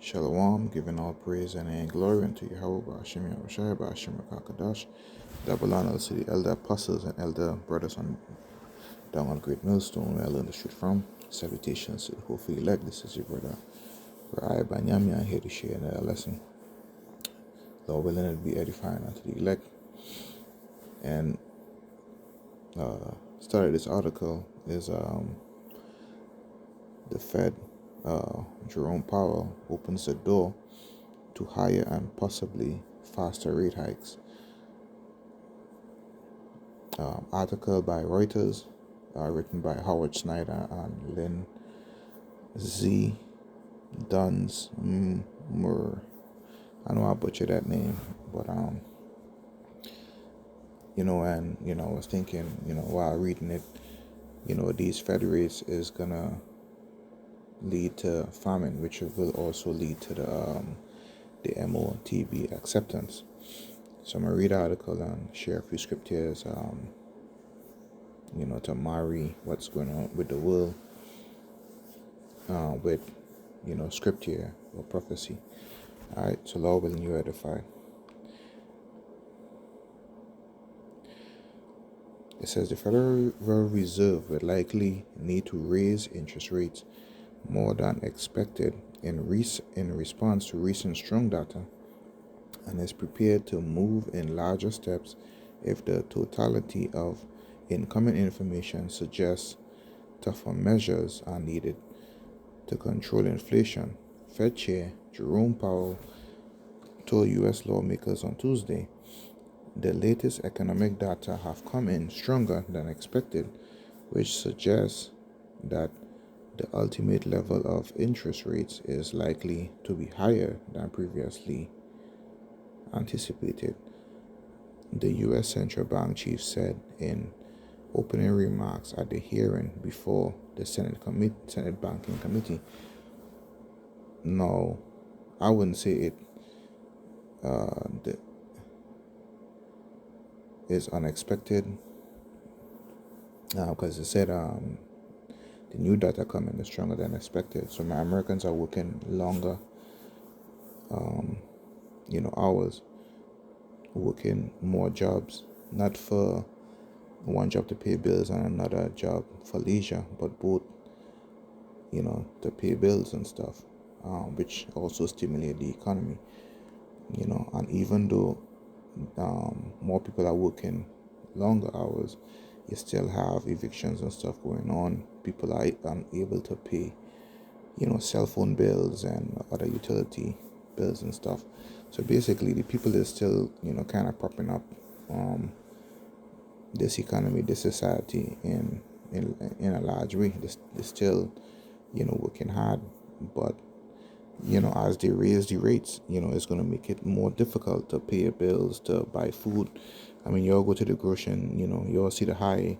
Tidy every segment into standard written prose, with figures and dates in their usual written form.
Shalom, giving all praise and glory unto Yahweh, Ba'ashim Yahushai, Ba'ashim Rakakadash, double honor to the elder apostles and elder brothers on down on Great Millstone, where I learned the street from. Salutations to the whole elect. This is your brother, Rai Banyami. I'm here to share another lesson. Lord willing, it be edifying unto the elect. And started this article is the Fed, Jerome Powell opens the door to higher and possibly faster rate hikes. Article by Reuters, written by Howard Snyder and Lynn Z. Duns. I know I butchered that name, but I was thinking, while reading it, these Fed rates is gonna lead to famine, which will also lead to the motb acceptance. So I'm gonna read the article and share a few scriptures, to marry what's going on with the world, with scripture or prophecy. All right, so Lord willing, you edify. It says the Federal Reserve will likely need to raise interest rates more than expected in response to recent strong data, and is prepared to move in larger steps if the totality of incoming information suggests tougher measures are needed to control inflation. Fed Chair Jerome Powell told U.S. lawmakers on Tuesday the latest economic data have come in stronger than expected, which suggests that the ultimate level of interest rates is likely to be higher than previously anticipated. The U.S. Central Bank chief said in opening remarks at the hearing before the Senate Banking Committee. No, I wouldn't say it is unexpected, because it said the new data coming is stronger than expected. So my Americans are working longer hours, working more jobs, not for one job to pay bills and another job for leisure, but both, to pay bills and stuff, which also stimulate the economy, and even though more people are working longer hours, you still have evictions and stuff going on. People are unable to pay, cell phone bills and other utility bills and stuff. So basically, the people is still, kind of propping up this economy, this society in a large way. They're still, working hard, but as they raise the rates, it's going to make it more difficult to pay your bills, to buy food. I mean, you all go to the grocery and, you all see the high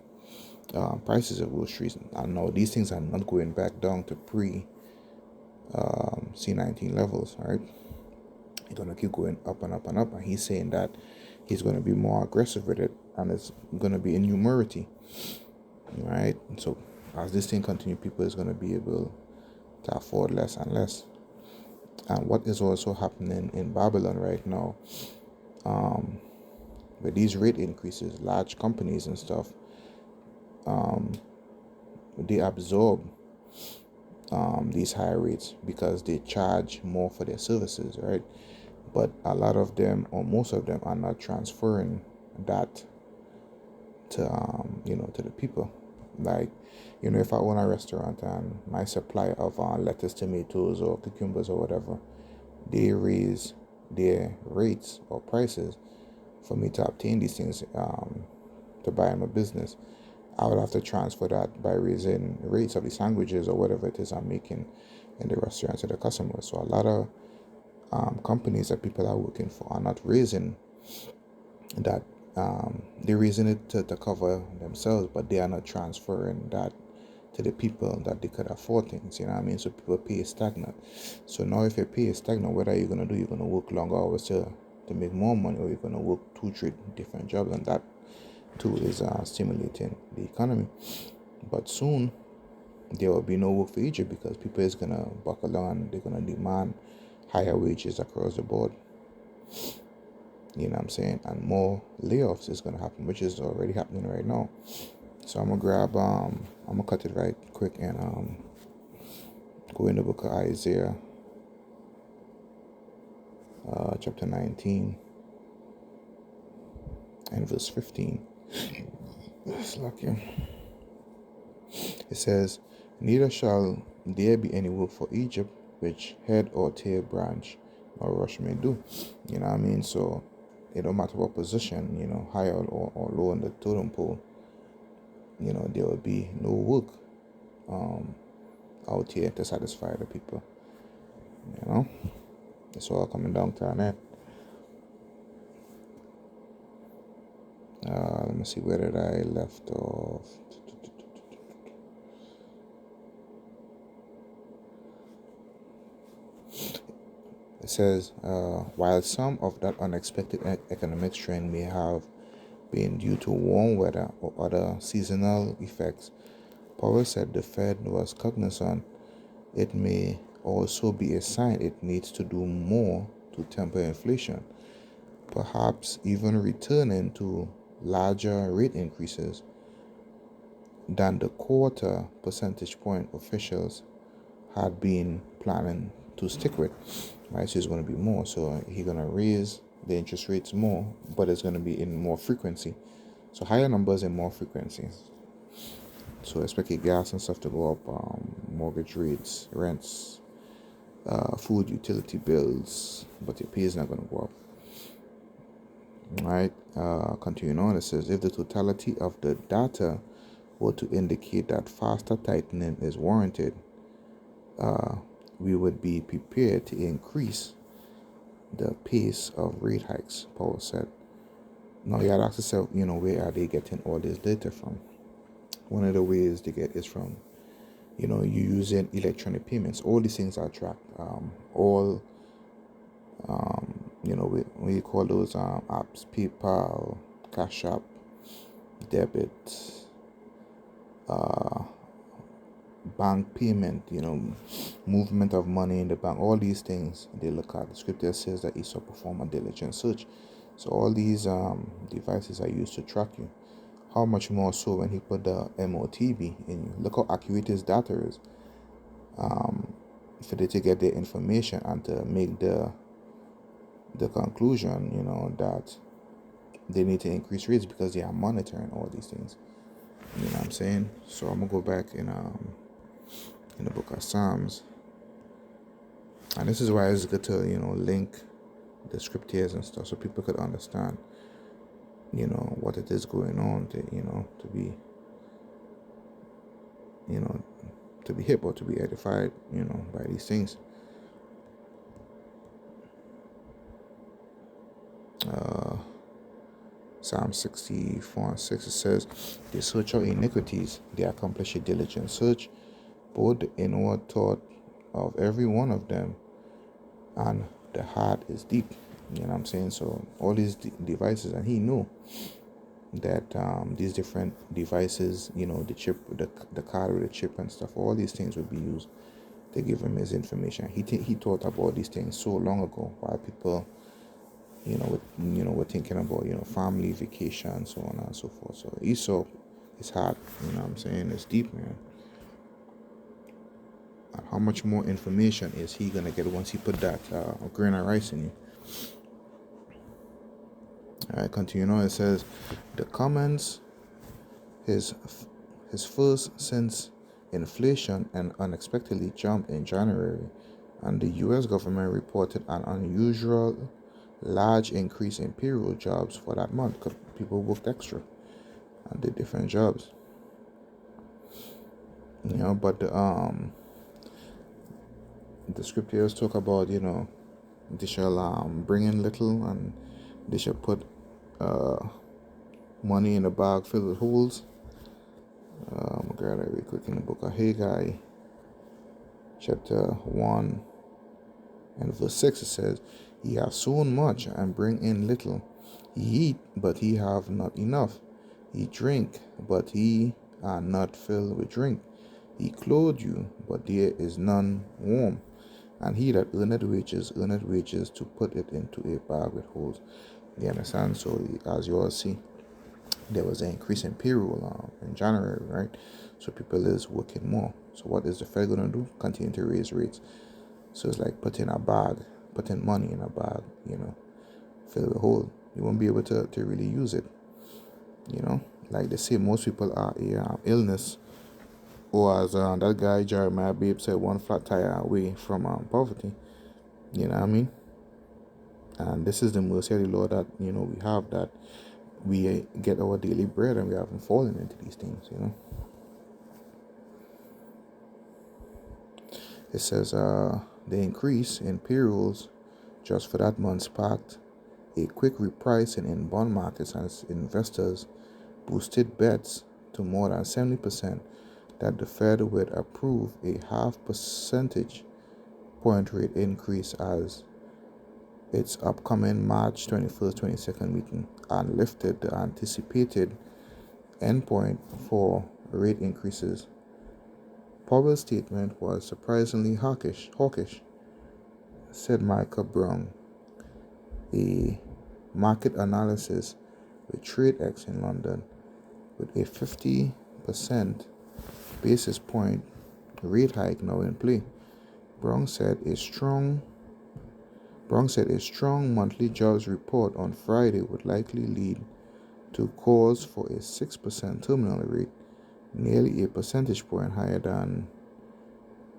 prices of groceries. I know these things are not going back down to C-19 levels, right? It's going to keep going up and up and up. And he's saying that he's going to be more aggressive with it, and it's going to be in numerity, right? And so as this thing continues, people is going to be able to afford less and less. And what is also happening in Babylon right now, with these rate increases, large companies and stuff, they absorb these higher rates because they charge more for their services, right? But a lot of them, or most of them, are not transferring that to to the people. Like, if I own a restaurant and my supply of lettuce, tomatoes, or cucumbers or whatever, they raise their rates or prices for me to obtain these things, to buy my business, I would have to transfer that by raising rates of the sandwiches or whatever it is I'm making in the restaurant to the customers. So a lot of companies that people are working for are not raising that. They're raising it to cover themselves, but they are not transferring that to the people that they could afford things, you know what I mean? So people pay stagnant. So now if your pay is stagnant, what are you going to do? You're going to work longer hours to make more money, or you're going to work 2-3 different jobs, and that too is stimulating the economy. But soon there will be no work for Egypt because people is going to buckle down and they're going to demand higher wages across the board. You know what I'm saying? And more layoffs is going to happen, which is already happening right now. So I'm gonna cut it right quick and go in the book of Isaiah, chapter 19 and verse 15. It's lucky. It says, "Neither shall there be any work for Egypt, which head or tail branch or rush may do." You know what I mean? So it don't matter what position, higher or low on the totem pole, there will be no work out here to satisfy the people. It's all coming down to an end. Let me see, where did I left off? It says, while some of that unexpected economic strain may have been due to warm weather or other seasonal effects, Powell said the Fed was cognizant it may also be a sign it needs to do more to temper inflation, perhaps even returning to larger rate increases than the quarter percentage point officials had been planning to stick with. Right, so it's going to be more. So he's going to raise the interest rates more, but it's going to be in more frequency. So higher numbers and more frequency. So expect your gas and stuff to go up, mortgage rates, rents, food, utility bills, but your pay is not going to go up. All right, continuing on, it says, if the totality of the data were to indicate that faster tightening is warranted, we would be prepared to increase the pace of rate hikes, Powell said. Now, you had to ask yourself, where are they getting all this data from? One of the ways they get is from, you using electronic payments. All these things are tracked. We call those apps, PayPal, Cash App, debit, bank payment, movement of money in the bank, all these things they look at. The scripture says that Esau perform a diligent search. So all these devices are used to track you. How much more so when he put the motb in you? Look how accurate his data is, for they to get their information and to make the conclusion, that they need to increase rates because they are monitoring all these things. You know what I'm saying? So I'm gonna go back in the book of Psalms, and this is why it's good to link the scriptures and stuff so people could understand what it is going on, to be hip or to be edified by these things. Psalm 64:6, it says, they search out iniquities, they accomplish a diligent search, both the inward thought of every one of them and the heart is deep. You know what I'm saying? So all these devices, and he knew that these different devices, the chip, the card with the chip and stuff, all these things would be used to give him his information. He thought about these things so long ago, while people we're thinking about family, vacation, so on and so forth. So Esau is hard. You know what I'm saying? It's deep, man. And how much more information is he gonna get once he put that grain of rice in you? All right, continue on. It says, the comments, his first since inflation and unexpectedly jumped in January, and the U.S. government reported an unusual large increase in payroll jobs for that month because people worked extra and did different jobs. But the scriptures talk about they shall bring in little and they shall put money in a bag filled with holes. I'm gonna grab that real quick in the book of Haggai, chapter 1 and verse 6. It says, ye have sown much and bring in little. Ye eat, but ye have not enough. Ye drink, but ye are not filled with drink. Ye clothe you, but there is none warm. and he that earneth wages to put it into a bag with holes. You understand? So as you all see, there was an increase in payroll in January, right? So people is working more. So what is the Fed going to do? Continue to raise rates. So it's like putting money in a bag, fill the hole. You won't be able to really use it, Like they say, most people are a illness, or as that guy Jeremiah Babe said, one flat tire away from poverty. You know what I mean? And this is the mercy of the Lord that we have, that we get our daily bread and we haven't fallen into these things. It says the increase in payrolls just for that month sparked a quick repricing in bond markets as investors boosted bets to more than 70% that the Fed would approve a half percentage point rate increase as its upcoming March 21st, 22nd meeting, and lifted the anticipated endpoint for rate increases. Powell's statement was surprisingly hawkish, said Michael Brown, a market analysis with TradeX in London, with a 50% basis point rate hike now in play. Brown said a strong monthly jobs report on Friday would likely lead to calls for a 6% terminal rate, nearly a percentage point higher than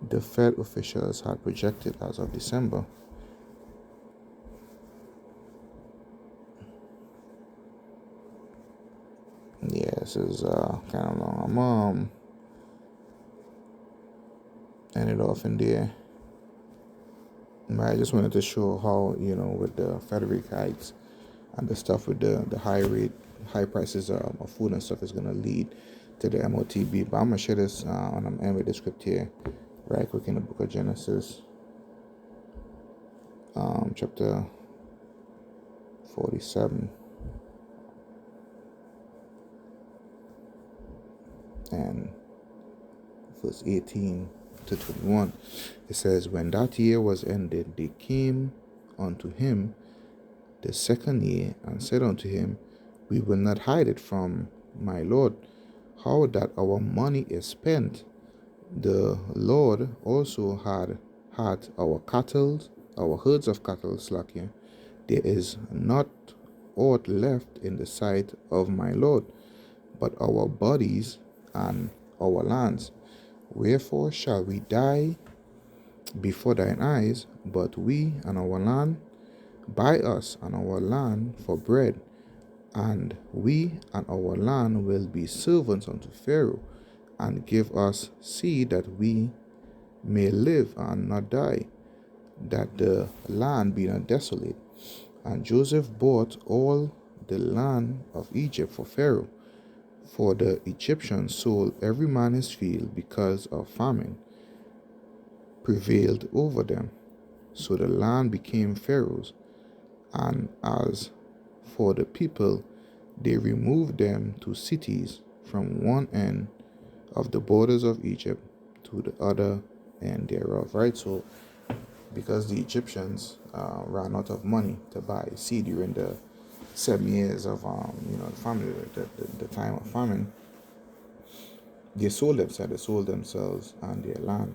the Fed officials had projected as of December. Yeah, this is kind of long. I'm end it off in there. But I just wanted to show how, with the Fed rate hikes and the stuff with the high prices of food and stuff is going to lead to the motb. But I'm going to share this and I'm end with the script here right quick in the book of Genesis, chapter 47 and verse 18 to 21. It says, when that year was ended, they came unto him the second year, and said unto him, we will not hide it from my Lord, how that our money is spent. The Lord also had our cattle, our herds of cattle slack here. There is not aught left in the sight of my Lord, but our bodies and our lands. Wherefore shall we die before thine eyes? But we and our land, buy us and our land for bread, and we and our land will be servants unto Pharaoh, and give us seed that we may live and not die, that the land be not desolate. And Joseph bought all the land of Egypt for Pharaoh, for the Egyptians sold every man his field, because of famine prevailed over them. So the land became Pharaoh's. And as for the people, they removed them to cities from one end of the borders of Egypt to the other end thereof. Right? So because the Egyptians ran out of money to buy seed during the 7 years of the famine, the time of famine, they sold themselves and their land.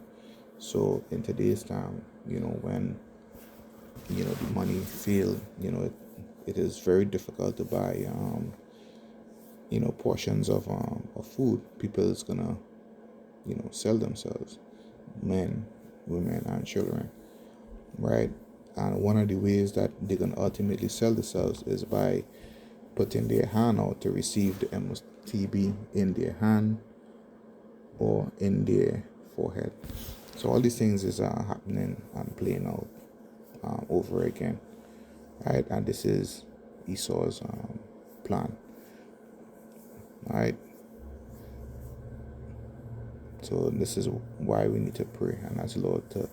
So in today's time, when the money failed, it is very difficult to buy portions of food. People is gonna sell themselves, men, women, and children, right? And one of the ways that they're gonna ultimately sell themselves is by putting their hand out to receive the motb in their hand or in their forehead. So all these things is happening and playing out over again, right? And this is Esau's plan, right? So this is why we need to pray and ask the Lord to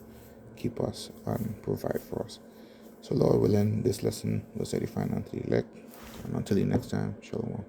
keep us and provide for us. So Lord willing, this lesson was edifying unto the elect. And until the next time, shalom.